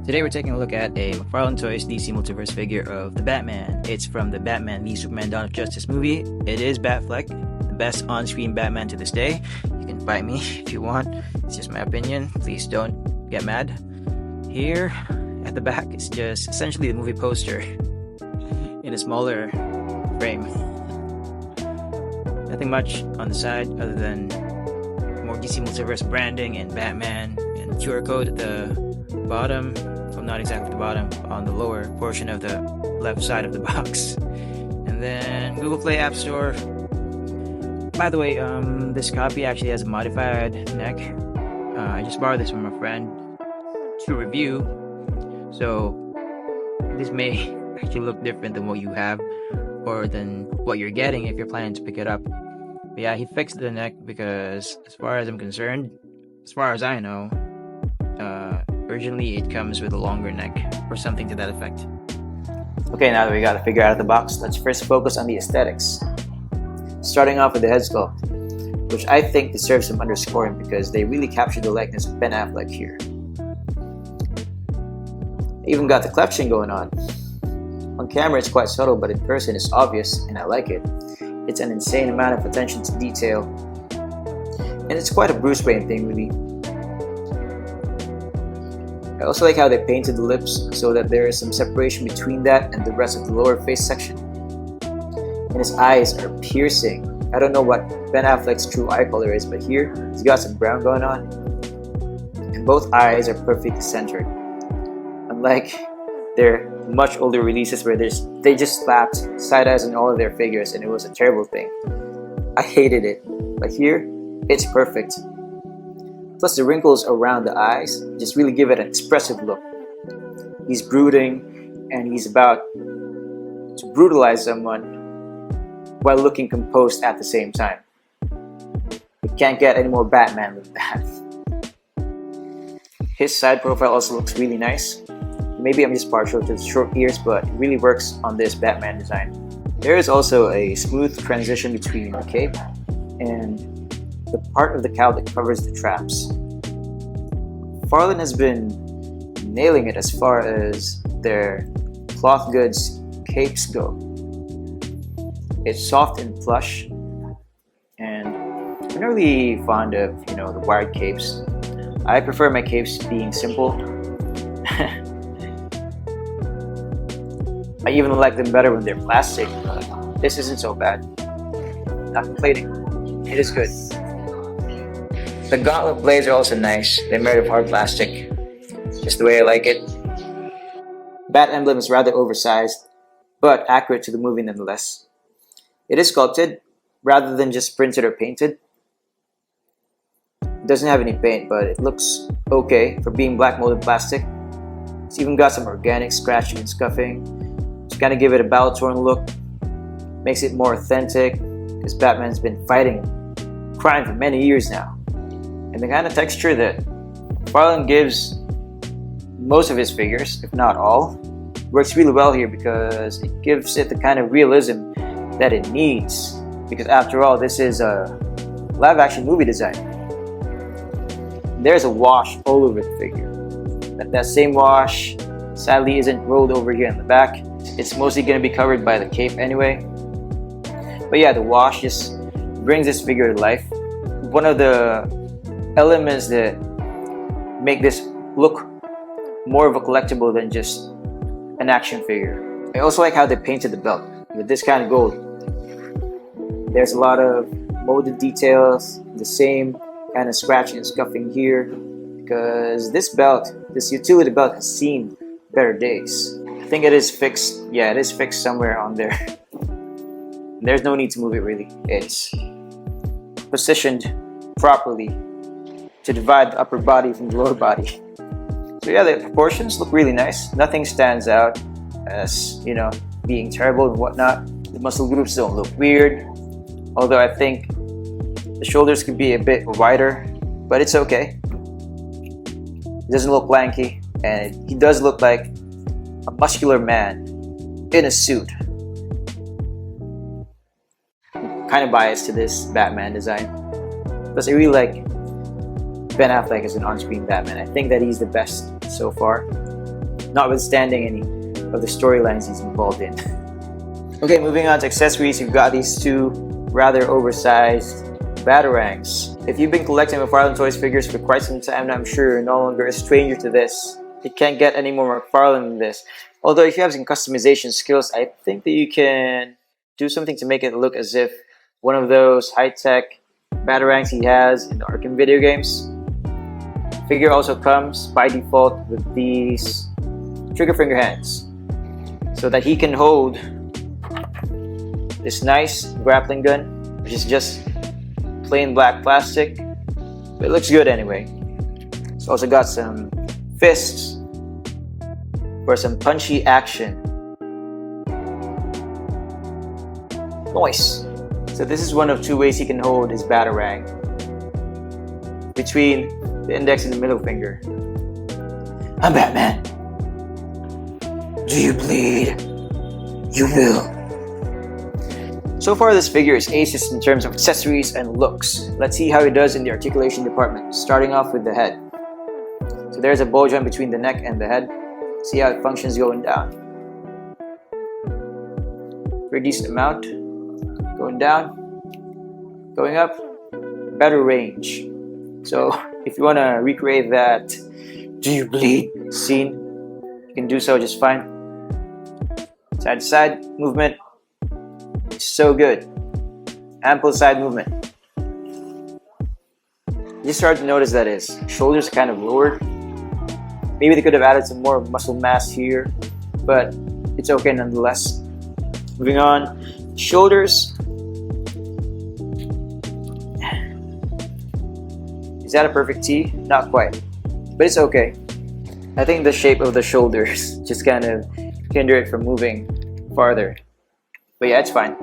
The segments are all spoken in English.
Today we're taking a look at a McFarlane Toys DC Multiverse figure of the Batman. It's from the Batman v Superman Dawn of Justice movie. It is Batfleck, the best on-screen Batman to this day. You can fight me if you want. It's just my opinion. Please don't get mad. Here at the back is just essentially the movie poster in a smaller frame. Nothing much on the side other than more DC Multiverse branding and Batman and QR code at the bottom. Well, not exactly the bottom, on the lower portion of the left side of the box. And then Google Play App Store. By the way, this copy actually has a modified neck. I just borrowed this from a friend to review, so this may actually look different than what you have or than what you're getting if you're planning to pick it up. But yeah, he fixed the neck because as far as I'm concerned, as far as I know, originally it comes with a longer neck or something to that effect. Okay, now that we got the figure out of the box, let's first focus on the aesthetics. Starting off with the head sculpt, which I think deserves some underscoring because they really captured the likeness of Ben Affleck here. Even got the cleft chin going on. On camera it's quite subtle, but in person it's obvious and I like it. It's an insane amount of attention to detail, and it's quite a Bruce Wayne thing really. I also like how they painted the lips so that there is some separation between that and the rest of the lower face section. And his eyes are piercing. I don't know what Ben Affleck's true eye color is, but here he's got some brown going on. And both eyes are perfectly centered. Unlike their much older releases where they just slapped side eyes on all of their figures and it was a terrible thing. I hated it, but here it's perfect. Plus the wrinkles around the eyes just really give it an expressive look. He's brooding and he's about to brutalize someone while looking composed at the same time. You can't get any more Batman than that. His side profile also looks really nice. Maybe I'm just partial to the short ears, but it really works on this Batman design. There is also a smooth transition between the cape and the part of the cowl that covers the traps. McFarlane has been nailing it as far as their cloth goods capes go. It's soft and plush, and I'm not really fond of, the wired capes. I prefer my capes being simple. I even like them better when they're plastic, but this isn't so bad. Not complaining. It is good. The gauntlet blades are also nice. They're made of hard plastic, just the way I like it. Bat emblem is rather oversized, but accurate to the movie nonetheless. It is sculpted, rather than just printed or painted. It doesn't have any paint, but it looks okay for being black molded plastic. It's even got some organic scratching and scuffing to kind of give it a battle-torn look. Makes it more authentic, because Batman's been fighting crime for many years now. And the kind of texture that McFarlane gives most of his figures, if not all, works really well here because it gives it the kind of realism that it needs. Because after all, this is a live-action movie design. There's a wash all over the figure. That same wash sadly isn't rolled over here in the back. It's mostly going to be covered by the cape anyway. But yeah, the wash just brings this figure to life. One of the elements that make this look more of a collectible than just an action figure. I also like how they painted the belt with this kind of gold. There's a lot of molded details, the same kind of scratching and scuffing here, because this utility belt has seen better days. I think it is fixed. Yeah, it is fixed somewhere on there. There's no need to move it really. It's positioned properly to divide the upper body from the lower body. So yeah, the proportions look really nice. Nothing stands out as, being terrible and whatnot. The muscle groups don't look weird. Although I think the shoulders could be a bit wider, but it's okay. He doesn't look lanky, and he does look like a muscular man in a suit. I'm kind of biased to this Batman design, because I really like Ben Affleck as an on-screen Batman. I think that he's the best so far. notwithstanding any of the storylines he's involved in. Okay, moving on to accessories, you've got these two rather oversized batarangs. If you've been collecting McFarlane Toys figures for quite some time now, I'm sure you're no longer a stranger to this. It can't get any more McFarlane than this. Although if you have some customization skills, I think that you can do something to make it look as if one of those high-tech batarangs he has in the Arkham video games. The figure also comes by default with these trigger finger hands, so that he can hold this nice grappling gun, which is just plain black plastic, but it looks good anyway. It's also got some fists for some punchy action. Nice. So this is one of two ways he can hold his batarang, between the index and the middle finger. I'm Batman. Do you bleed? You will. So far this figure is aces in terms of accessories and looks. Let's see how he does in the articulation department, starting off with the head. So there's a ball joint between the neck and the head. See how it functions going down. Pretty decent amount. Going down, going up, better range. So if you want to recreate that "do you bleed" scene, you can do so just fine. Side to side movement is so good. Ample side movement. You start to notice that his shoulders are kind of lowered. Maybe they could have added some more muscle mass here, but it's okay nonetheless. Moving on, shoulders. Is that a perfect T? Not quite, but it's okay. I think the shape of the shoulders just kind of hinder it from moving farther. But yeah, it's fine.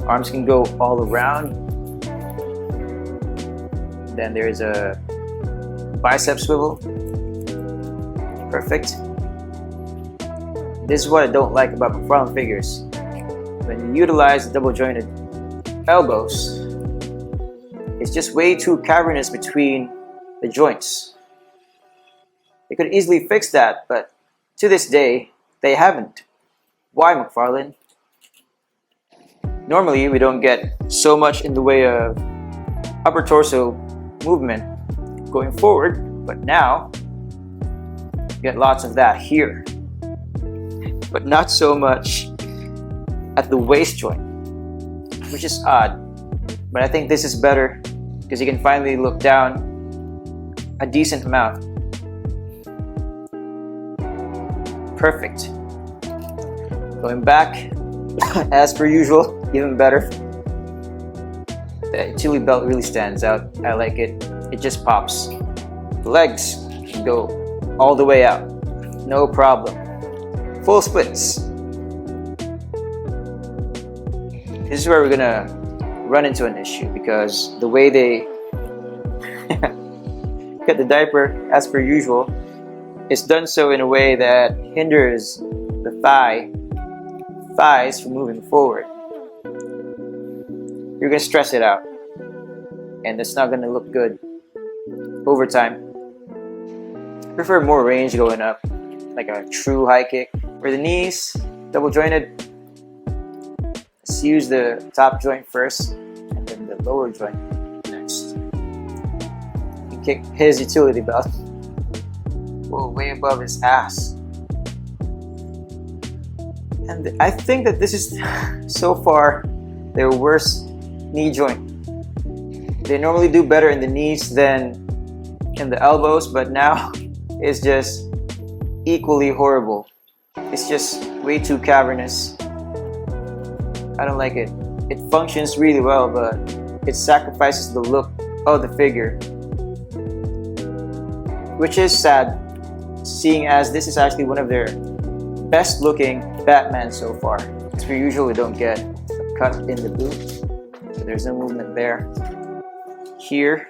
Arms can go all around. Then there's a bicep swivel. Perfect. This is what I don't like about McFarlane figures. When you utilize the double jointed elbows, it's just way too cavernous between the joints. They could easily fix that, but to this day, they haven't. Why, McFarlane? Normally, we don't get so much in the way of upper torso movement going forward, but now, you get lots of that here. But not so much at the waist joint, which is odd. But I think this is better because you can finally look down a decent amount. Perfect. Going back, as per usual, even better. The utility belt really stands out. I like it. It just pops. The legs can go all the way out. No problem. Full splits. This is where we're gonna run into an issue because the way they cut the diaper, as per usual, is done so in a way that hinders the thighs from moving forward. You're gonna stress it out, and it's not gonna look good over time. I prefer more range going up, like a true high kick. For the knees, double jointed. Let's use the top joint first, and then the lower joint next. You kick his utility belt. Whoa, way above his ass. And I think that this is, so far, their worst knee joint. They normally do better in the knees than in the elbows, but now it's just equally horrible. It's just way too cavernous. I don't like it. It functions really well, but it sacrifices the look of the figure, which is sad, seeing as this is actually one of their best looking Batman so far. As per usual, we don't get a cut in the boot, so there's no movement there. Here,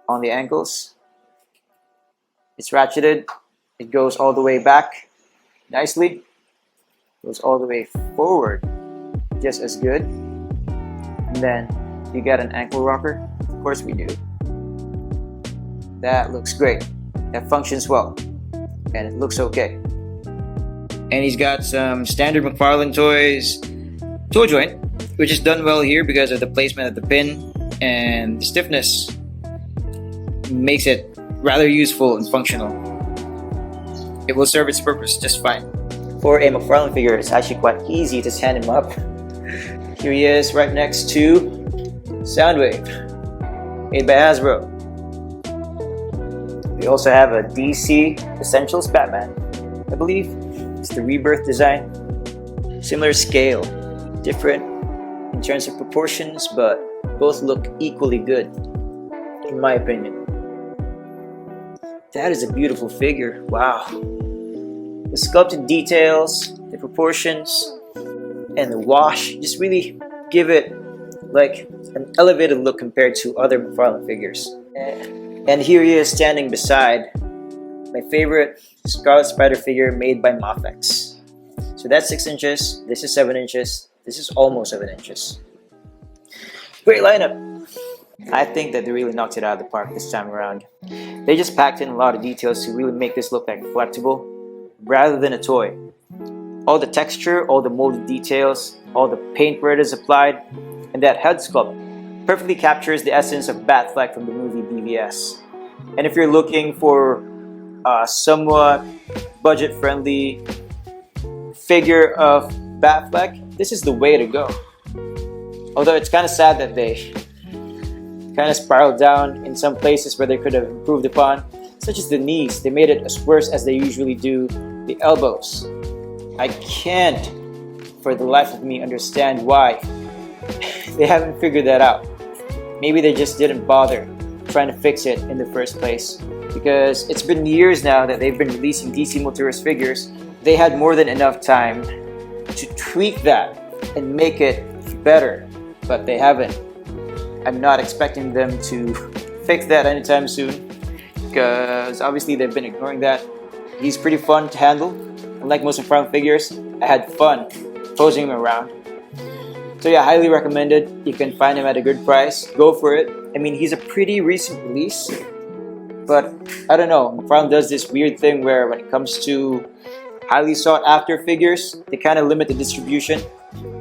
on the ankles, it's ratcheted. It goes all the way back nicely. Goes all the way forward, just as good. And then you get an ankle rocker. Of course we do. That looks great. That functions well. and it looks okay. And he's got some standard McFarlane Toys toe joint, which is done well here because of the placement of the pin, and the stiffness makes it rather useful and functional. It will serve its purpose just fine. For a McFarlane figure, it's actually quite easy to stand him up. Here he is right next to Soundwave, made by Hasbro. We also have a DC Essentials Batman, I believe. It's the Rebirth design. Similar scale, different in terms of proportions, but both look equally good, in my opinion. That is a beautiful figure, wow. The sculpted details, the proportions, and the wash just really give it like an elevated look compared to other McFarlane figures. And here he is standing beside my favorite Scarlet Spider figure made by Mafex. So that's 6 inches, this is 7 inches, this is almost 7 inches. Great lineup! I think that they really knocked it out of the park this time around. They just packed in a lot of details to really make this look like a collectible rather than a toy. All the texture, all the molded details, all the paint where it is applied, and that head sculpt perfectly captures the essence of Batfleck from the movie BVS. And if you're looking for a somewhat budget-friendly figure of Batfleck, this is the way to go. Although it's kind of sad that they kind of spiraled down in some places where they could have improved upon, such as the knees. They made it as worse as they usually do the elbows. I can't for the life of me understand why they haven't figured that out. Maybe they just didn't bother trying to fix it in the first place, because it's been years now that they've been releasing DC Multiverse figures. They had more than enough time to tweak that and make it better, but they haven't. I'm not expecting them to fix that anytime soon, because obviously they've been ignoring that. He's pretty fun to handle. Unlike most McFarlane figures, I had fun posing him around. So yeah, highly recommended. You can find him at a good price. Go for it. I mean, he's a pretty recent release, but I don't know. McFarlane does this weird thing where when it comes to highly sought after figures, they kind of limit the distribution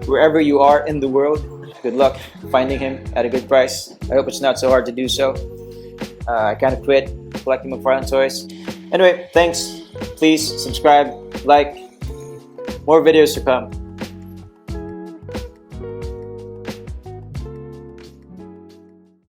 wherever you are in the world. Good luck finding him at a good price. I hope it's not so hard to do so. I kind of quit collecting McFarlane toys. Anyway, thanks. Please subscribe, like. More videos to come.